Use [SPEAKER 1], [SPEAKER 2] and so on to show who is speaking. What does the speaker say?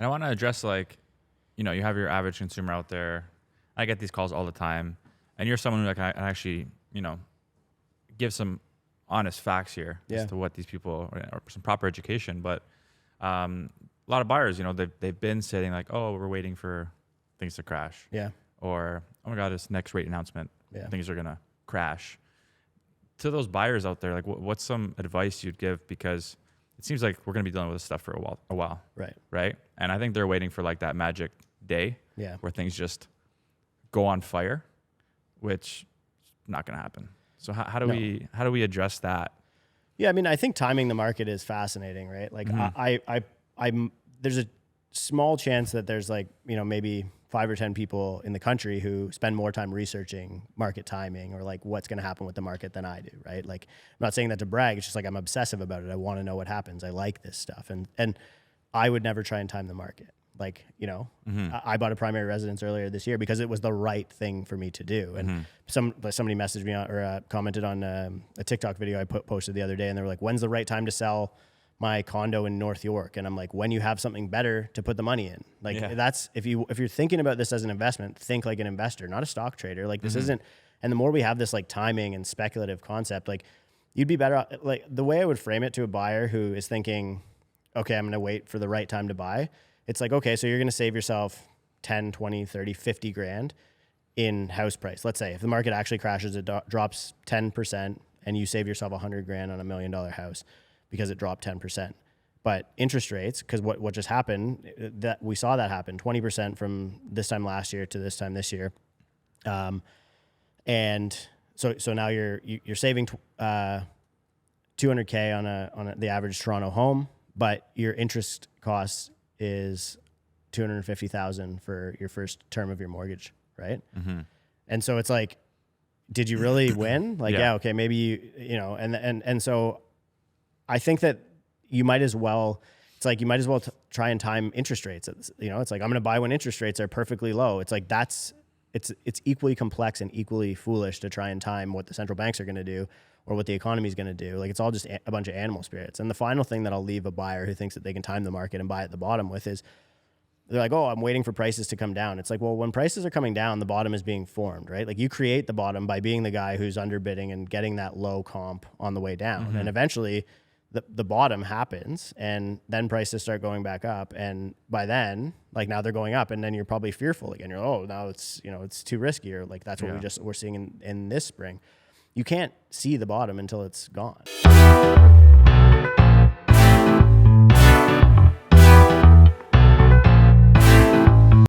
[SPEAKER 1] And I want to address, like, you know, you have your average consumer out there. I get these calls all the time, and you're someone who, like, I actually, you know, give some honest facts here as to what these people, or some proper education. But a lot of buyers, you know, they've been saying like, oh, we're waiting for things to crash.
[SPEAKER 2] Yeah.
[SPEAKER 1] Or, oh my God, this next rate announcement, things are gonna crash. To those buyers out there, like, what's some advice you'd give? Because it seems like we're gonna be dealing with this stuff for a while. Right. And I think they're waiting for like that magic day where things just go on fire, which is not gonna happen. So how do we address that?
[SPEAKER 2] Yeah, I mean, I think timing the market is fascinating, right? Like, I'm there's a small chance that there's, like, you know, maybe 5 or 10 people in the country who spend more time researching market timing or like what's going to happen with the market than I do, right? Like, I'm not saying that to brag. It's just like I'm obsessive about it. I want to know what happens. I like this stuff, and I would never try and time the market. Like, you know, I bought a primary residence earlier this year because it was the right thing for me to do. And somebody messaged me or commented on a TikTok video I posted the other day, and they were like, "When's the right time to sell my condo in North York?" And I'm like, when you have something better to put the money in. Like, that's, if you're thinking about this as an investment, think like an investor, not a stock trader. Like, this isn't, and the more we have this like timing and speculative concept, like, you'd be better, like, the way I would frame it to a buyer who is thinking, okay, I'm going to wait for the right time to buy. It's like, okay, so you're going to save yourself 10, 20, 30, 50 grand in house price. Let's say if the market actually crashes, it drops 10% and you save yourself 100 grand on $1 million house because it dropped 10%. But interest rates, because what just happened, that we saw that happen 20% from this time last year to this time this year. And so now you're saving $200K on the average Toronto home, but your interest costs is $250,000 for your first term of your mortgage, right? And so it's like, did you really win? Like, yeah, okay, maybe you know, and so I think that you might as well, it's like you might as well try and time interest rates. You know, it's like, I'm going to buy when interest rates are perfectly low. It's like, it's equally complex and equally foolish to try and time what the central banks are going to do or what the economy is going to do. Like, it's all just a bunch of animal spirits. And the final thing that I'll leave a buyer who thinks that they can time the market and buy at the bottom with is, they're like, oh, I'm waiting for prices to come down. It's like, well, when prices are coming down, the bottom is being formed, right? Like, you create the bottom by being the guy who's underbidding and getting that low comp on the way down. And eventually the bottom happens, and then prices start going back up. And by then, like, now they're going up, and then you're probably fearful again. You're, oh, now it's, you know, it's too risky, or like, that's what we're seeing in this spring. You can't see the bottom until it's gone.